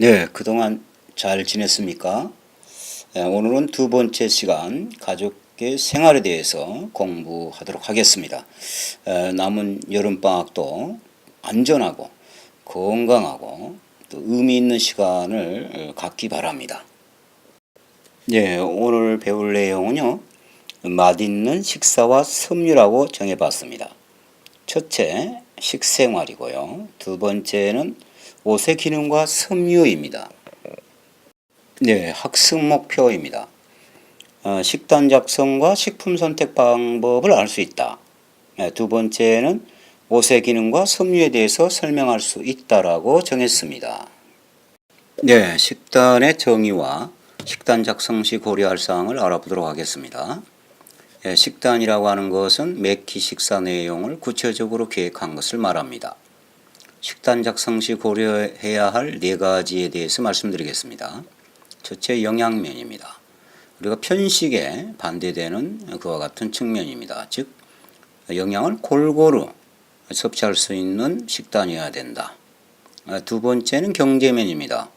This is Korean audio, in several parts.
네, 그동안 잘 지냈습니까? 오늘은 두 번째 시간 가족의 생활에 대해서 공부하도록 하겠습니다. 남은 여름방학도 안전하고 건강하고 또 의미 있는 시간을 갖기 바랍니다. 네, 오늘 배울 내용은요, 맛있는 식사와 섬유라고 정해봤습니다. 첫째, 식생활이고요. 두 번째는 옷의 기능과 섬유입니다. 네, 학습 목표입니다. 식단 작성과 식품 선택 방법을 알 수 있다. 두 번째는 옷의 기능과 섬유에 대해서 설명할 수 있다라고 정했습니다. 네, 식단의 정의와 식단 작성 시 고려할 사항을 알아보도록 하겠습니다. 식단이라고 하는 것은 매 끼 식사 내용을 구체적으로 계획한 것을 말합니다. 식단 작성 시 고려해야 할 네 가지에 대해서 말씀드리겠습니다. 첫째, 영양면입니다. 우리가 편식에 반대되는 그와 같은 측면입니다. 즉, 영양을 골고루 섭취할 수 있는 식단이어야 된다. 두 번째는 경제면입니다.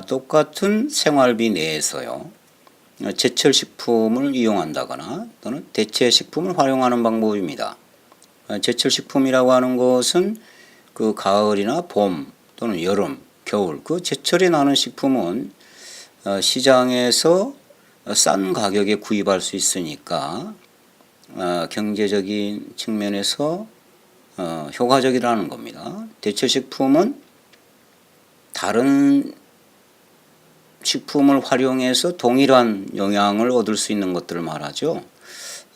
똑같은 생활비 내에서요, 제철 식품을 이용한다거나 또는 대체 식품을 활용하는 방법입니다. 제철 식품이라고 하는 것은 그 가을이나 봄 또는 여름, 겨울 그 제철에 나는 식품은 시장에서 싼 가격에 구입할 수 있으니까 경제적인 측면에서 효과적이라는 겁니다. 대체 식품은 다른 식품을 활용해서 동일한 영양을 얻을 수 있는 것들을 말하죠.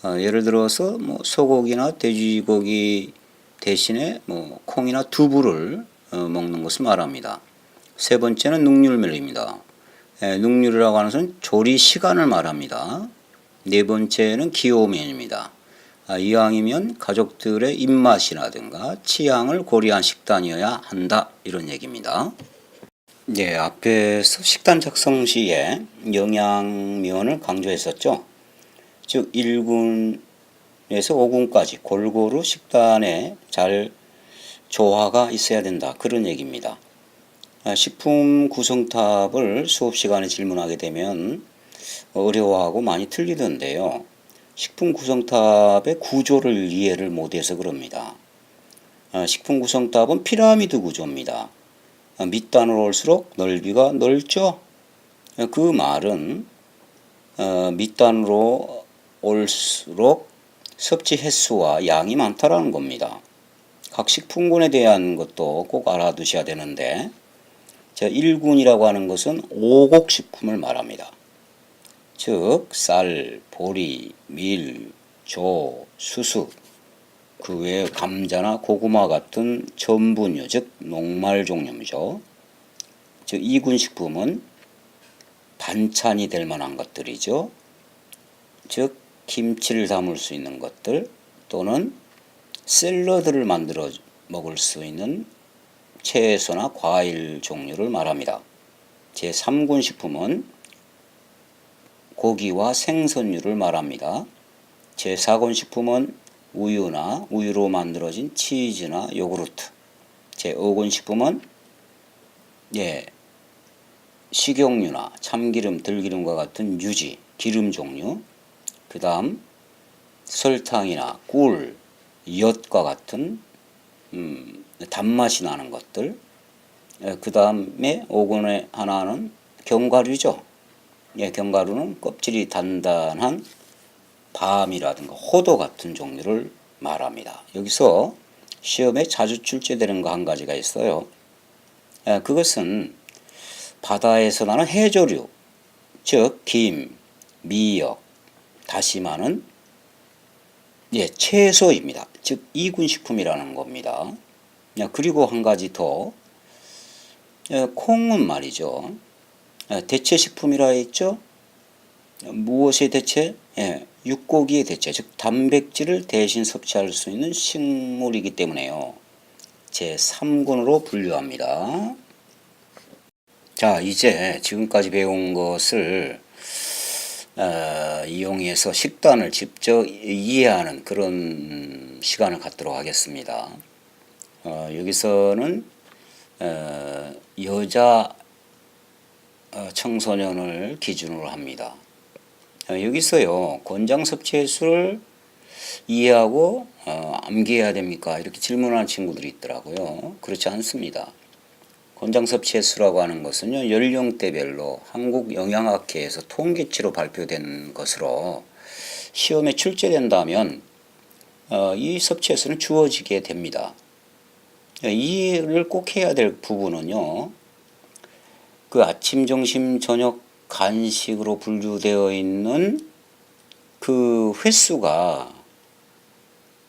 예를 들어서 뭐 소고기나 돼지고기 대신에 뭐 콩이나 두부를 먹는 것을 말합니다. 세 번째는 능률면입니다. 능률이라고 하는 것은 조리 시간을 말합니다. 네 번째는 기호면입니다. 이왕이면 가족들의 입맛이라든가 취향을 고려한 식단이어야 한다, 이런 얘기입니다. 네, 앞에서 식단 작성 시에 영양면을 강조했었죠. 즉 1군에서 5군까지 골고루 식단에 잘 조화가 있어야 된다, 그런 얘기입니다. 식품 구성탑을 수업 시간에 질문하게 되면 어려워하고 많이 틀리던데요. 식품 구성탑의 구조를 이해를 못해서 그럽니다. 식품 구성탑은 피라미드 구조입니다. 밑단으로 올수록 넓이가 넓죠. 그 말은 밑단으로 올수록 섭취 횟수와 양이 많다라는 겁니다. 각 식품군에 대한 것도 꼭 알아두셔야 되는데, 1군이라고 하는 것은 오곡 식품을 말합니다. 즉 쌀, 보리, 밀, 조, 수수, 그 외에 감자나 고구마 같은 전분류, 즉 녹말 종류죠. 즉 2군 식품은 반찬이 될 만한 것들이죠. 즉 김치를 담을 수 있는 것들 또는 샐러드를 만들어 먹을 수 있는 채소나 과일 종류를 말합니다. 제3군 식품은 고기와 생선류를 말합니다. 제4군 식품은 우유나 우유로 만들어진 치즈나 요구르트. 제5군 식품은 식용유나 참기름, 들기름과 같은 유지, 기름 종류. 그 다음 설탕이나 꿀, 엿과 같은 단맛이 나는 것들. 그 다음에 5군의 하나는 견과류죠. 견과류는 껍질이 단단한 밤이라든가 호두 같은 종류를 말합니다. 여기서 시험에 자주 출제되는 거 한 가지가 있어요. 그것은 바다에서 나는 해조류, 즉 김, 미역, 다시마는 채소입니다. 즉 2군 식품이라는 겁니다. 그리고 한 가지 더, 콩은 말이죠. 대체 식품이라 했죠. 무엇의 대체? 육고기의 대체, 즉 단백질을 대신 섭취할 수 있는 식물이기 때문에요. 제3군으로 분류합니다. 자, 이제 지금까지 배운 것을 이용해서 식단을 직접 이해하는 그런 시간을 갖도록 하겠습니다. 여기서는 여자 청소년을 기준으로 합니다. 여기서요, 권장 섭취 횟수를 이해하고 암기해야 됩니까? 이렇게 질문하는 친구들이 있더라고요. 그렇지 않습니다. 권장 섭취 횟수라고 하는 것은요, 연령대별로 한국영양학회에서 통계치로 발표된 것으로 시험에 출제된다면 이 섭취 횟수는 주어지게 됩니다. 이해를 꼭 해야 될 부분은요, 그 아침, 점심, 저녁 간식으로 분류되어 있는 그 횟수가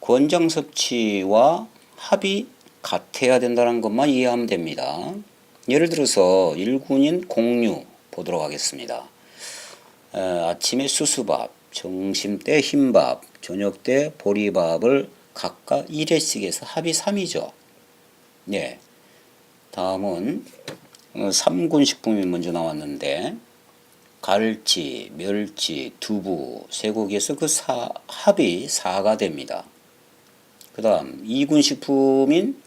권장 섭취와 합이 같아야 된다는 것만 이해하면 됩니다. 예를 들어서 1군인 공유 보도록 하겠습니다. 아침에 수수밥, 점심 때 흰밥, 저녁 때 보리밥을 각각 1회씩 해서 합이 3이죠. 예. 다음은 3군 식품이 먼저 나왔는데 갈치, 멸치, 두부, 쇠고기에서 그 합이 4가 됩니다. 그 다음 2군 식품인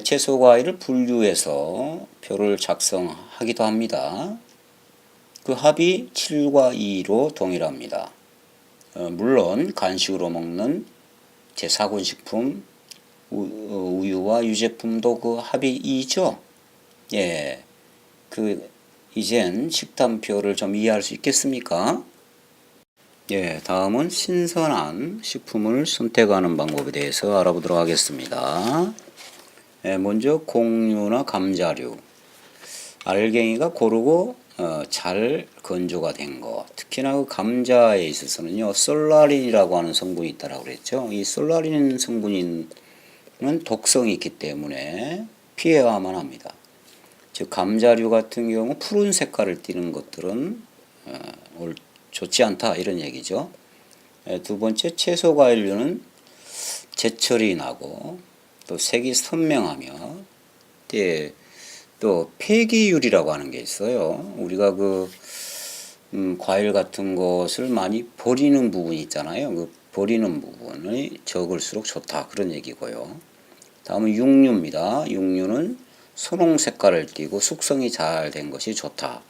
채소 과일을 분류해서 표를 작성하기도 합니다. 그 합이 7과 2로 동일합니다. 물론 간식으로 먹는 제4군 식품 우유와 유제품도 그 합이 2죠. 예, 이젠 식단표를 좀 이해할 수 있겠습니까? 예, 다음은 신선한 식품을 선택하는 방법에 대해서 알아보도록 하겠습니다. 예, 먼저 곡류나 감자류, 알갱이가 고르고 잘 건조가 된 거, 특히나 그 감자에 있어서는요, 솔라린이라고 하는 성분이 있다고 그랬죠. 이 솔라린 성분은 독성이 있기 때문에 피해야만 합니다. 즉 감자류 같은 경우 푸른 색깔을 띠는 것들은 좋지 않다 이런 얘기죠. 두 번째 채소 과일류는 제철이 나고 또 색이 선명하며 또 폐기율이라고 하는 게 있어요. 우리가 과일 같은 것을 많이 버리는 부분이 있잖아요. 그 버리는 부분이 적을수록 좋다 그런 얘기고요. 다음은 육류입니다. 육류는 선홍 색깔을 띠고 숙성이 잘 된 것이 좋다.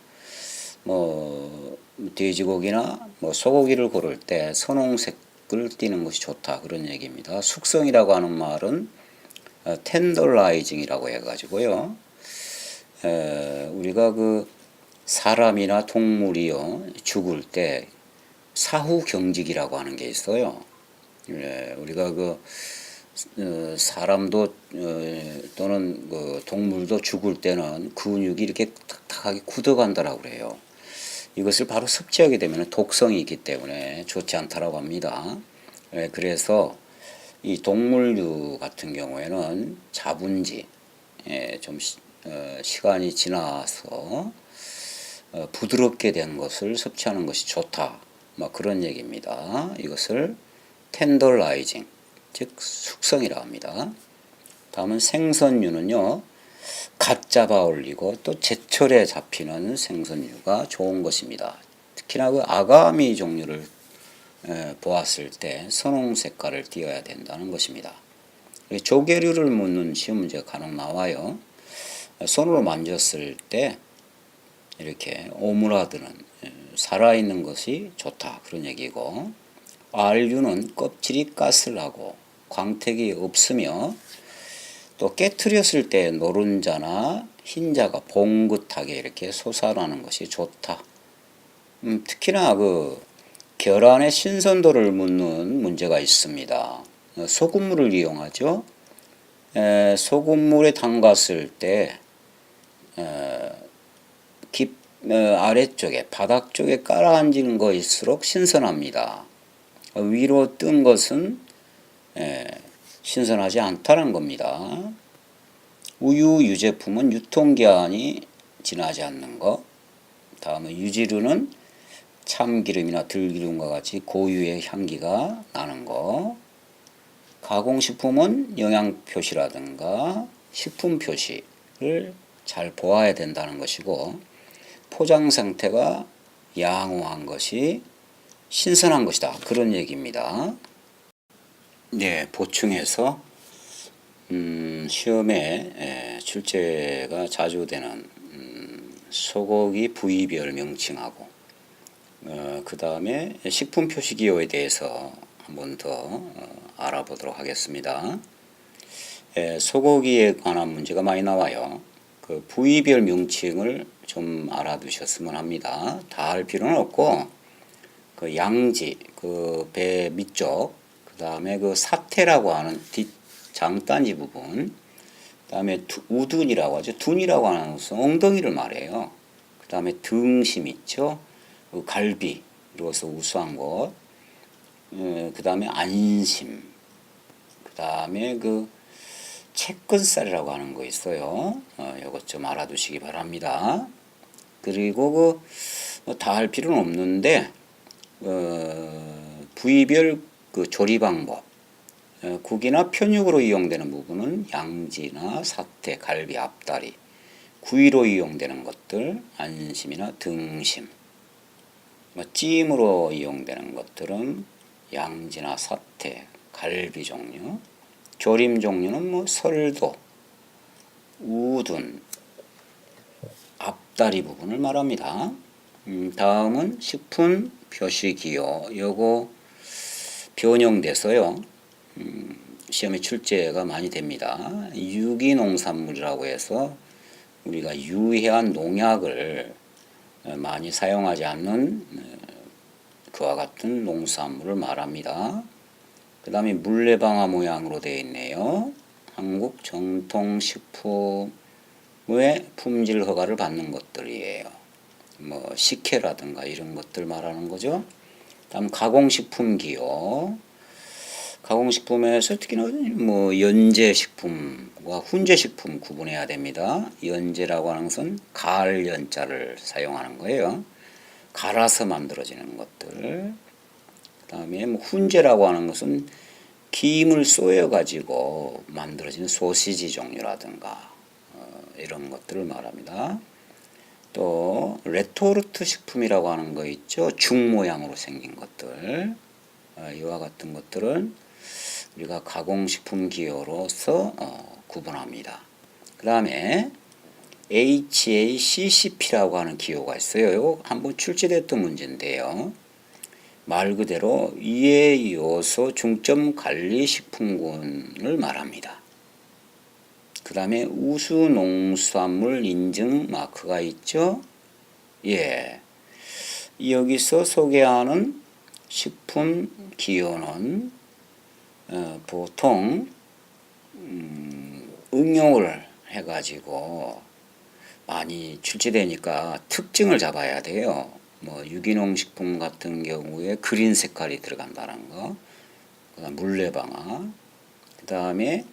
돼지고기나 소고기를 고를 때 선홍색을 띠는 것이 좋다 그런 얘기입니다. 숙성이라고 하는 말은 텐더라이징이라고 해가지고요. 우리가 사람이나 동물이요 죽을 때 사후 경직이라고 하는 게 있어요. 우리가 사람도 또는 동물도 죽을 때는 근육이 이렇게 탁탁하게 굳어간다라고 그래요. 이것을 바로 섭취하게 되면 독성이 있기 때문에 좋지 않다라고 합니다. 그래서 이 동물류 같은 경우에는 자분지 좀 시간이 지나서 부드럽게 된 것을 섭취하는 것이 좋다. 그런 얘기입니다. 이것을 텐더라이징, 즉 숙성이라고 합니다. 다음은 생선류는요, 갓 잡아 올리고 또 제철에 잡히는 생선류가 좋은 것입니다. 특히나 아가미 종류를 보았을 때 선홍 색깔을 띄어야 된다는 것입니다. 조개류를 묻는 시험 문제가 간혹 나와요. 손으로 만졌을 때 이렇게 오므라드는 살아있는 것이 좋다 그런 얘기고, 알류는 껍질이 까슬하고 광택이 없으며 또 깨트렸을 때 노른자나 흰자가 봉긋하게 이렇게 솟아나는 것이 좋다. 특히나 계란의 신선도를 묻는 문제가 있습니다. 소금물을 이용하죠. 소금물에 담갔을 때 아래쪽에 바닥 쪽에 깔아앉은 것일수록 신선합니다. 위로 뜬 것은 신선하지 않다는 겁니다. 우유 유제품은 유통기한이 지나지 않는 것. 다음은 유지류는 참기름이나 들기름과 같이 고유의 향기가 나는 것. 가공식품은 영양표시라든가 식품표시를 잘 보아야 된다는 것이고, 포장 상태가 양호한 것이 신선한 것이다 그런 얘기입니다. 네, 보충해서 시험에 출제가 자주 되는 소고기 부위별 명칭하고 그 다음에 식품 표시기호에 대해서 한번 더 알아보도록 하겠습니다. 소고기에 관한 문제가 많이 나와요. 그 부위별 명칭을 좀 알아두셨으면 합니다. 다 할 필요는 없고 그 양지, 그 배 밑쪽, 그 다음에 그 사태라고 하는 뒷 장단지 부분, 그 다음에 우둔이라고 하죠. 둔이라고 하는 것은 엉덩이를 말해요. 그 다음에 등심 있죠. 그 갈비, 이로서 우수한 것. 그 다음에 안심. 그 다음에 그 채끝살이라고 하는 거 있어요. 이것 좀 알아두시기 바랍니다. 그리고 그 다 할 필요는 없는데 부위별 그 조리 방법, 국이나 편육으로 이용되는 부분은 양지나 사태, 갈비, 앞다리, 구이로 이용되는 것들, 안심이나 등심, 찜으로 이용되는 것들은 양지나 사태, 갈비 종류, 조림 종류는 설도, 우둔, 앞다리 부분을 말합니다. 다음은 식품 표시기호. 요거 변형돼서요. 시험에 출제가 많이 됩니다. 유기농산물이라고 해서 우리가 유해한 농약을 많이 사용하지 않는 그와 같은 농산물을 말합니다. 그 다음에 물레방아 모양으로 되어 있네요. 한국 정통식품의 품질 허가를 받는 것들이에요. 식혜라든가 이런 것들 말하는 거죠. 다음 가공식품 기호. 가공식품에서 특히나 연제식품과 훈제식품 구분해야 됩니다. 연제라고 하는 것은 갈 연자를 사용하는 거예요. 갈아서 만들어지는 것들. 그 다음에 훈제라고 하는 것은 김을 쏘여 가지고 만들어지는 소시지 종류라든가 이런 것들을 말합니다. 또 레토르트 식품이라고 하는 거 있죠. 죽 모양으로 생긴 것들. 이와 같은 것들은 우리가 가공식품 기호로서 구분합니다. 그 다음에 HACCP라고 하는 기호가 있어요. 이거 한번 출제됐던 문제인데요. 말 그대로 이해 요소 중점 관리 식품군을 말합니다. 그 다음에 우수 농수산물 인증 마크가 있죠. 여기서 소개하는 식품 기호는 보통 응용을 해가지고 많이 출제되니까 특징을 잡아야 돼요. 유기농 식품 같은 경우에 그린 색깔이 들어간다는 거, 그다음 물레방아, 그 다음에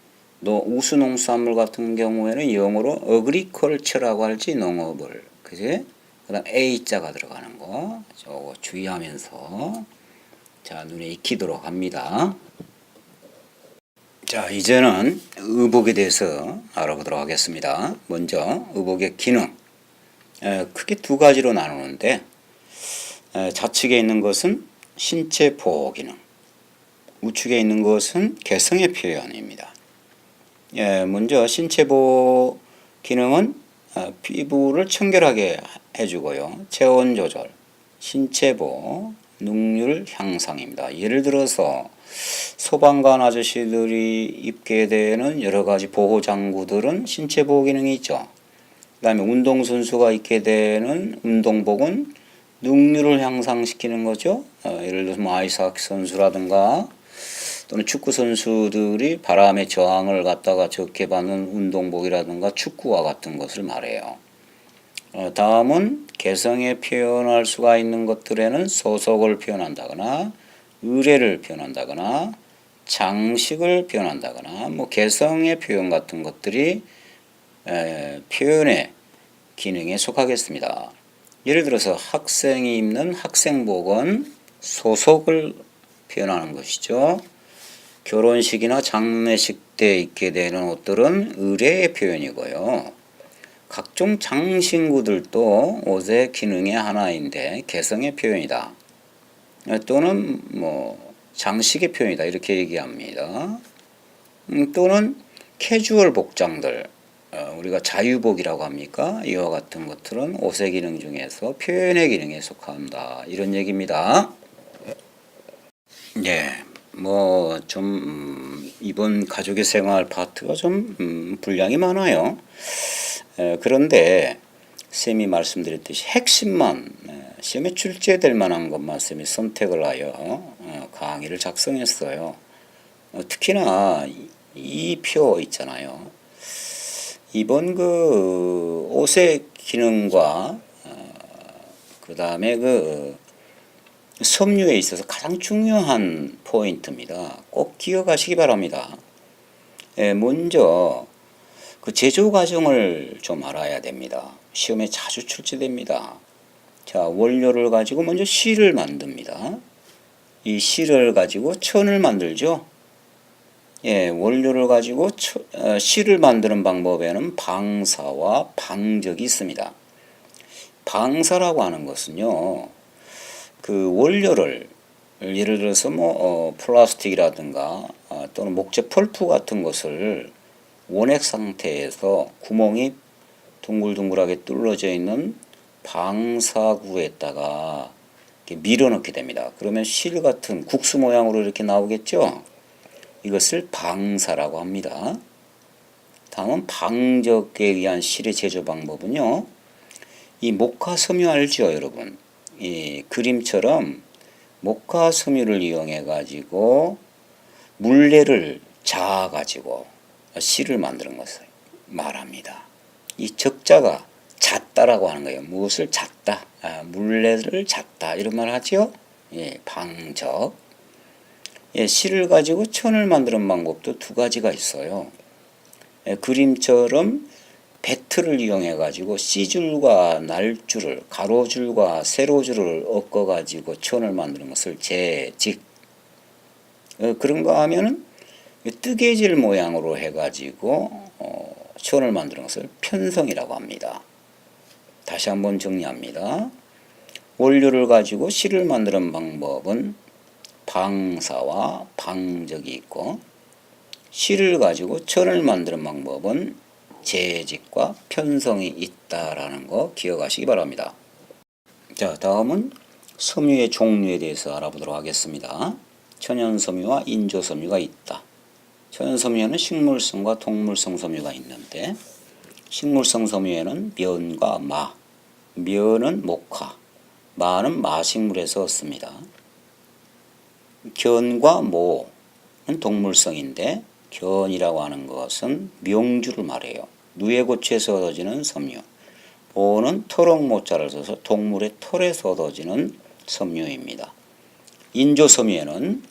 우수 농수산물 같은 경우에는 영어로 어그리컬처라고 할지 농업을, 그지? 그다음 A자가 들어가는 거, 저거 주의하면서 자 눈에 익히도록 합니다. 자 이제는 의복에 대해서 알아보도록 하겠습니다. 먼저 의복의 기능, 크게 두 가지로 나누는데 좌측에 있는 것은 신체 보호 기능, 우측에 있는 것은 개성의 표현입니다. 먼저 신체 보호 기능은 피부를 청결하게 해주고요. 체온 조절, 신체 보호, 능률 향상입니다. 예를 들어서 소방관 아저씨들이 입게 되는 여러 가지 보호 장구들은 신체 보호 기능이 있죠. 그 다음에 운동선수가 입게 되는 운동복은 능률을 향상시키는 거죠. 예를 들어서 아이스하키 선수라든가 또는 축구 선수들이 바람의 저항을 갖다가 적게 받는 운동복이라든가 축구화 같은 것을 말해요. 다음은 개성에 표현할 수가 있는 것들에는 소속을 표현한다거나 의례를 표현한다거나 장식을 표현한다거나 개성의 표현 같은 것들이 표현의 기능에 속하겠습니다. 예를 들어서 학생이 입는 학생복은 소속을 표현하는 것이죠. 결혼식이나 장례식 때 입게 되는 옷들은 의례의 표현이고요. 각종 장신구들도 옷의 기능의 하나인데 개성의 표현이다. 또는 장식의 표현이다 이렇게 얘기합니다. 또는 캐주얼 복장들, 우리가 자유복이라고 합니까? 이와 같은 것들은 옷의 기능 중에서 표현의 기능에 속한다. 이런 얘기입니다. 예, 뭐 좀 이번 가족의 생활 파트가 좀 분량이 많아요. 그런데 쌤이 말씀드렸듯이 핵심만 시험에 출제될 만한 것만 쌤이 선택을 하여 강의를 작성했어요. 특히나 이 표 있잖아요. 이번 그 옷의 기능과 그 다음에 그 섬유에 있어서 가장 중요한 포인트입니다. 꼭 기억하시기 바랍니다. 먼저 그 제조 과정을 좀 알아야 됩니다. 시험에 자주 출제됩니다. 자, 원료를 가지고 먼저 실을 만듭니다. 이 실을 가지고 천을 만들죠. 원료를 가지고 실을 만드는 방법에는 방사와 방적이 있습니다. 방사라고 하는 것은요, 그 원료를 예를 들어서 플라스틱이라든가 또는 목재 펄프 같은 것을 원액 상태에서 구멍이 둥글둥글하게 뚫어져 있는 방사구에다가 이렇게 밀어넣게 됩니다. 그러면 실 같은 국수 모양으로 이렇게 나오겠죠? 이것을 방사라고 합니다. 다음은 방적에 의한 실의 제조 방법은요, 이 목화 섬유 알죠, 여러분? 이 그림처럼 목화 섬유를 이용해 가지고 물레를 자 가지고 실을 만드는 것을 말합니다. 이 적자가 잤다라고 하는 거예요. 무엇을 잤다, 물레를 잤다 이런 말 하죠. 방적. 실을 가지고 천을 만드는 방법도 두 가지가 있어요. 그림처럼 배트를 이용해 가지고 C줄과 날줄을, 가로줄과 세로줄을 엮어 가지고 천을 만드는 것을 재직. 그런 거 하면은 뜨개질 모양으로 해 가지고 천을 만드는 것을 편성이라고 합니다. 다시 한번 정리합니다. 원료를 가지고 실을 만드는 방법은 방사와 방적이 있고, 실을 가지고 천을 만드는 방법은 재직과 편성이 있다라는 거 기억하시기 바랍니다. 자, 다음은 섬유의 종류에 대해서 알아보도록 하겠습니다. 천연섬유와 인조섬유가 있다. 천연섬유에는 식물성과 동물성 섬유가 있는데, 식물성 섬유에는 면과 마, 면은 목화, 마는 마식물에서 얻습니다. 견과 모는 동물성인데, 견이라고 하는 것은 명주를 말해요. 누에고추에서 얻어지는 섬유. 모는 토록모자를 써서 동물의 털에서 얻어지는 섬유입니다. 인조섬유에는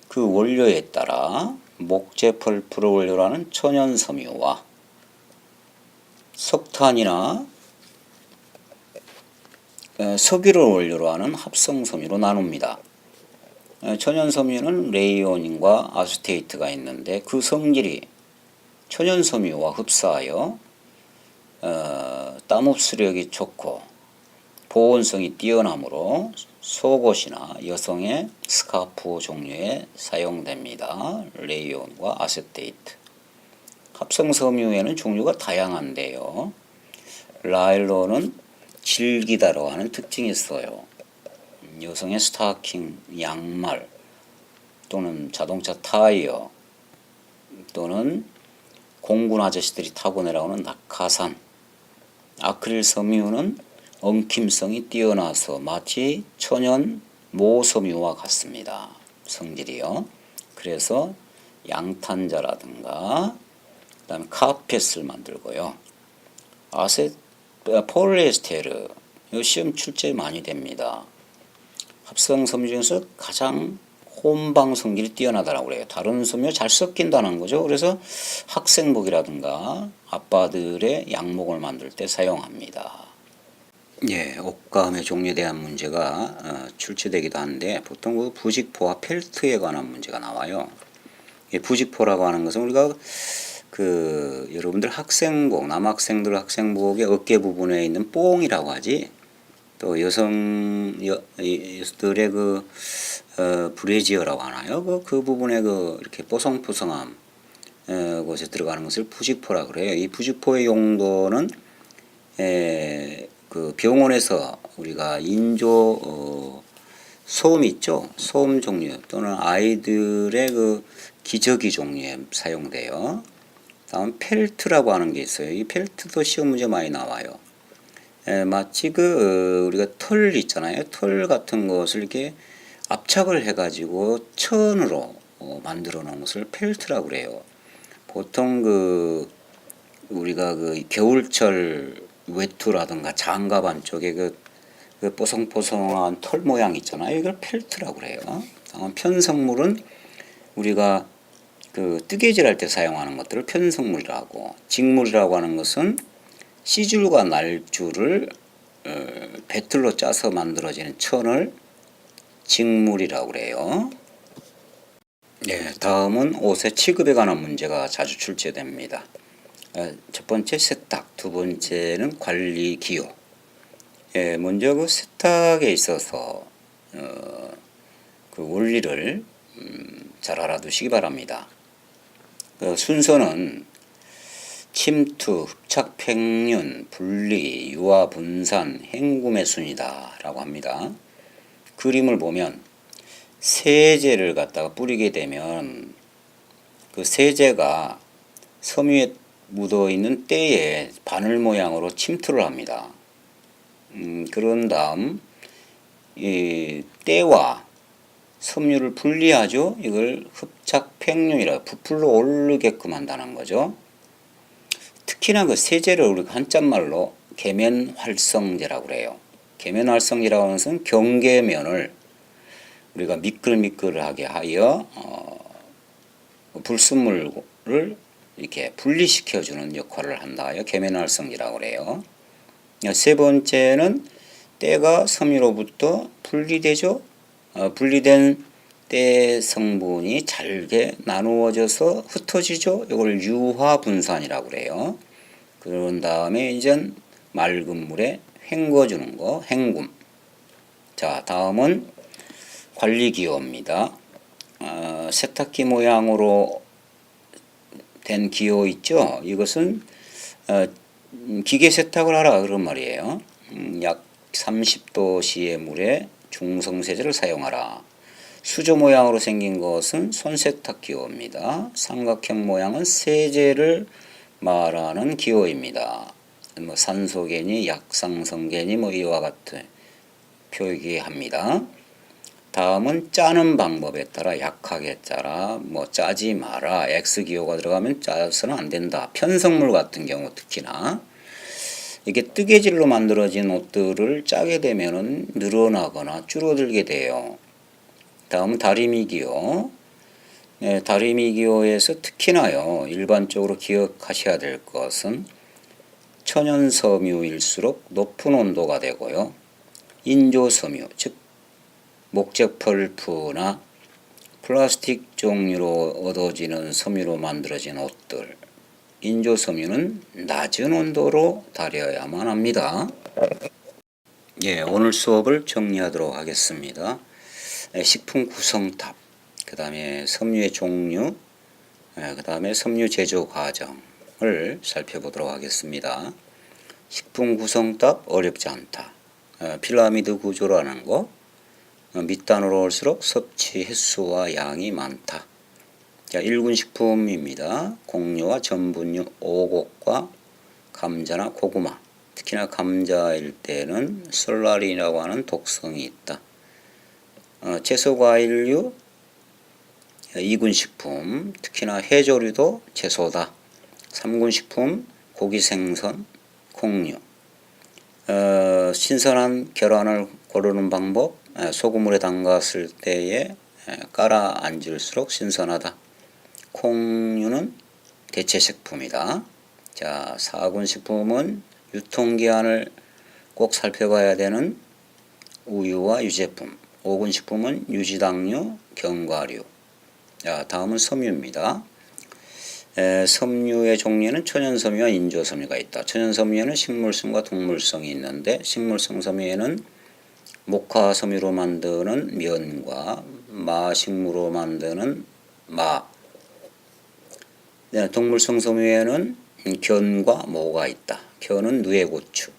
그 원료에 따라 목재 펄프를 원료로 하는 천연섬유와 석탄이나 석유를 원료로 하는 합성섬유로 나눕니다. 천연섬유는 레이오닌과 아세테이트가 있는데 그 성질이 천연섬유와 흡사하여 땀 흡수력이 좋고 보온성이 뛰어나므로 속옷이나 여성의 스카프 종류에 사용됩니다. 레이온과 아세테이트. 합성섬유에는 종류가 다양한데요. 라일론은 질기다라고 하는 특징이 있어요. 여성의 스타킹, 양말 또는 자동차 타이어 또는 공군 아저씨들이 타고 내려오는 낙하산. 아크릴 섬유는 엉킴성이 뛰어나서 마치 천연 모섬유와 같습니다. 성질이요. 그래서 양탄자라든가 그다음에 카펫을 만들고요. 폴리에스테르 시험 출제 많이 됩니다. 합성 섬유 중에서 가장 혼방 성질이 뛰어나다라고 그래요. 다른 섬유 잘 섞인다는 거죠. 그래서 학생복이라든가 아빠들의 양복을 만들 때 사용합니다. 옷감의 종류에 대한 문제가 출제되기도 하는데 보통 그 부직포와 펠트에 관한 문제가 나와요. 부직포라고 하는 것은 우리가 그 여러분들 학생복, 남학생들 학생복의 어깨 부분에 있는 뽕이라고 하지. 또 여성들의 브래지어라고 하나요? 그 부분에 이렇게 뽀송뽀송함, 곳에 들어가는 것을 부직포라 그래요. 이 부직포의 용도는 그 병원에서 우리가 인조 소음 있죠. 소음 종류 또는 아이들의 그 기저귀 종류에 사용돼요. 다음 펠트라고 하는 게 있어요. 이 펠트도 시험 문제 많이 나와요. 마치 그 우리가 털 있잖아요. 털 같은 것을 이렇게 압착을 해가지고 천으로 만들어 놓은 것을 펠트라고 그래요. 보통 그 우리가 그 겨울철 외투라든가 장갑 안쪽에 그 뽀송뽀송한 털 모양 있잖아요. 이걸 펠트라고 그래요. 다음 편성물은 우리가 그 뜨개질 할 때 사용하는 것들을 편성물이라고, 직물이라고 하는 것은 씨줄과 날줄을 배틀로 짜서 만들어지는 천을 직물이라고 그래요. 네, 다음은 옷의 취급에 관한 문제가 자주 출제됩니다. 첫 번째 세탁, 두 번째는 관리 기호. 먼저 그 세탁에 있어서 그 원리를 잘 알아두시기 바랍니다. 그 순서는 침투, 흡착, 팽윤, 분리, 유화, 분산, 헹굼의 순이다 라고 합니다. 그림을 보면 세제를 갖다가 뿌리게 되면 그 세제가 섬유에 묻어있는 때에 바늘 모양으로 침투를 합니다. 그런 다음 이 때와 섬유를 분리하죠. 이걸 흡착, 팽윤이라 부풀러 오르게끔 한다는 거죠. 특히나 그 세제를 우리가 한자말로 계면활성제라고 그래요. 계면활성제라고 하는 것은 경계면을 우리가 미끌미끌하게 하여 불순물을 이렇게 분리시켜주는 역할을 한다 하여 계면활성제라고 그래요. 세 번째는 때가 섬유로부터 분리되죠. 분리된 때 성분이 잘게 나누어져서 흩어지죠. 이걸 유화분산이라고 그래요. 그런 다음에 이제 맑은 물에 헹궈주는 거, 헹굼. 자, 다음은 관리기호입니다. 세탁기 모양으로 된 기호 있죠. 이것은 기계 세탁을 하라 그런 말이에요. 약 30도씨의 물에 중성세제를 사용하라. 수조 모양으로 생긴 것은 손세탁 기호입니다. 삼각형 모양은 세제를 말하는 기호입니다. 뭐 산소계니 약상성계니 뭐 이와 같은 표기합니다. 다음은 짜는 방법에 따라 약하게 짜라, 뭐 짜지 마라, X기호가 들어가면 짜서는 안 된다. 편성물 같은 경우 특히나 이게 뜨개질로 만들어진 옷들을 짜게 되면은 늘어나거나 줄어들게 돼요. 다음은 다리미기호. 다리미기호에서 특히나요, 일반적으로 기억하셔야 될 것은 천연섬유일수록 높은 온도가 되고요. 인조섬유, 즉 목적 펄프나 플라스틱 종류로 얻어지는 섬유로 만들어진 옷들, 인조섬유는 낮은 온도로 다려야만 합니다. 오늘 수업을 정리하도록 하겠습니다. 식품 구성탑, 그 다음에 섬유의 종류, 그 다음에 섬유 제조 과정을 살펴보도록 하겠습니다. 식품 구성탑 어렵지 않다. 피라미드 구조라는 거, 밑단으로 올수록 섭취 횟수와 양이 많다. 자, 1군 식품입니다. 곡류와 전분류, 오곡과 감자나 고구마, 특히나 감자일 때는 솔라린이라고 하는 독성이 있다. 채소 과일류, 2군 식품, 특히나 해조류도 채소다. 3군 식품, 고기 생선, 콩류. 신선한 계란을 고르는 방법, 소금물에 담갔을 때에 깔아 앉을수록 신선하다. 콩류는 대체식품이다. 자, 4군 식품은 유통기한을 꼭 살펴봐야 되는 우유와 유제품. 5군 식품은 유지당류, 견과류. 자, 다음은 섬유입니다. 섬유의 종류에는 천연섬유와 인조섬유가 있다. 천연섬유에는 식물성과 동물성이 있는데 식물성 섬유에는 목화섬유로 만드는 면과 마식물로 만드는 마, 네, 동물성 섬유에는 견과 모가 있다. 견은 누에고추,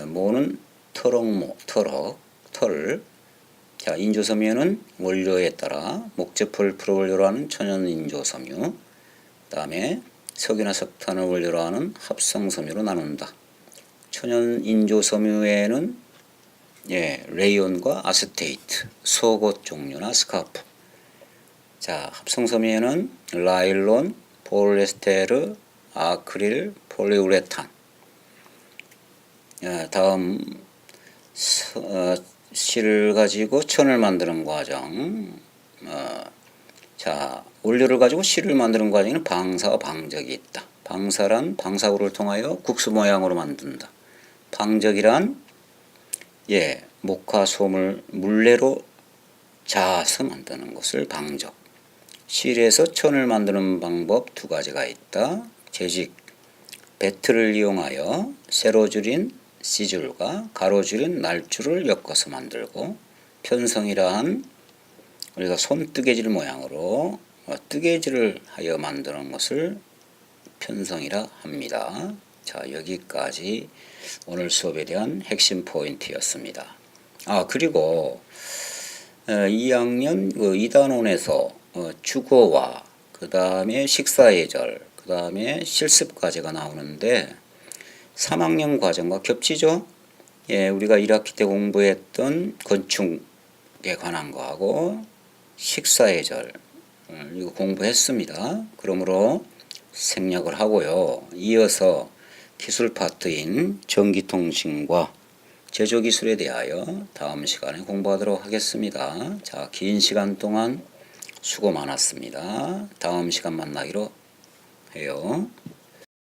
모는 터럭모, 털. 자, 인조섬유에는 원료에 따라 목재풀 프로원료로 하는 천연인조섬유, 그 다음에 석유나 석탄을 원료로 하는 합성섬유로 나눈다. 천연인조섬유에는 레이온과 아세테이트, 속옷 종류나 스카프. 자, 합성섬유에는 라일론, 폴리에스테르, 아크릴, 폴리우레탄. 다음 실을 가지고 천을 만드는 과정. 자, 원료를 가지고 실을 만드는 과정에는 방사와 방적이 있다. 방사란 방사구를 통하여 국수 모양으로 만든다. 방적이란 목화솜을 물레로 자아서 만드는 것을 방적. 실에서 천을 만드는 방법 두 가지가 있다. 재직, 배트를 이용하여 세로 줄인 C줄과 가로 줄인 날줄을 엮어서 만들고, 편성이란 우리가 손뜨개질 모양으로 뜨개질을 하여 만드는 것을 편성이라 합니다. 자, 여기까지 오늘 수업에 대한 핵심 포인트였습니다. 그리고 2학년 2단원에서 주거와 그 다음에 식사예절, 그 다음에 실습과제가 나오는데 3학년 과정과 겹치죠? 우리가 1학기 때 공부했던 건축에 관한 거하고 식사예절 이거 공부했습니다. 그러므로 생략을 하고요. 이어서 기술 파트인 전기통신과 제조기술에 대하여 다음 시간에 공부하도록 하겠습니다. 자, 긴 시간 동안 수고 많았습니다. 다음 시간 만나기로 해요.